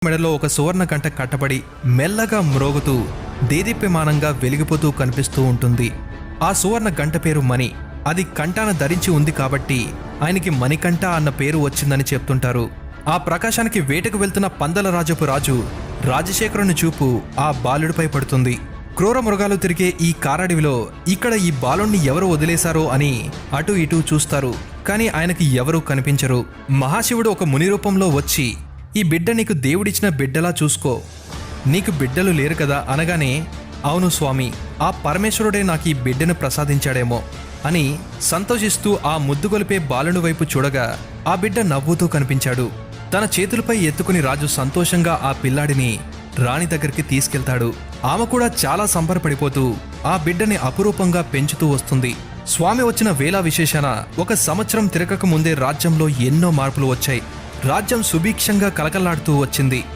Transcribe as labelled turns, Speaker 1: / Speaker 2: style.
Speaker 1: మెడలో ఒక సువర్ణ గంట కట్టబడి మెల్లగా మ్రోగుతూ దేదీప్యమానంగా వెలిగిపోతూ కనిపిస్తూ ఉంటుంది. ఆ సువర్ణ గంట పేరు మణి. అది కంఠాన ధరించి ఉంది కాబట్టి ఆయనకి మణికంఠ అన్న పేరు వచ్చిందని చెప్తుంటారు. ఆ ప్రకాశానికి వేటకు వెళ్తున్న పందల రాజపు రాజు రాజశేఖరుని చూపు ఆ బాలుడిపై పడుతుంది. క్రూర మృగాలు తిరిగే ఈ కారడవిలో ఇక్కడ ఈ బాలుణ్ణి ఎవరు వదిలేశారో అని అటు ఇటు చూస్తారు. కానీ ఆయనకి ఎవరూ కనిపించరు. మహాశివుడు ఒక ముని రూపంలో వచ్చి, ఈ బిడ్డ నీకు దేవుడిచ్చిన బిడ్డలా చూసుకో, నీకు బిడ్డలు లేరు కదా అనగానే, అవును స్వామి, ఆ పరమేశ్వరుడే నాకు ఈ బిడ్డను ప్రసాదించాడేమో అని సంతోషిస్తూ ఆ ముద్దుగొలిపే బాలుని వైపు చూడగా ఆ బిడ్డ నవ్వుతూ కనిపించాడు. తన చేతులపై ఎత్తుకుని రాజు సంతోషంగా ఆ పిల్లాడిని రాణి దగ్గరికి తీసుకెళ్తాడు. ఆమె కూడా చాలా సంబరపడిపోతూ ఆ బిడ్డని అపురూపంగా పెంచుతూ వస్తుంది. స్వామి వచ్చిన వేళ విశేషాన 1 సంవత్సరం తిరగక ముందే రాజ్యంలో ఎన్నో మార్పులు వచ్చాయి. రాజ్యం సుభిక్షంగా కలకల్లాడుతూ వచ్చింది.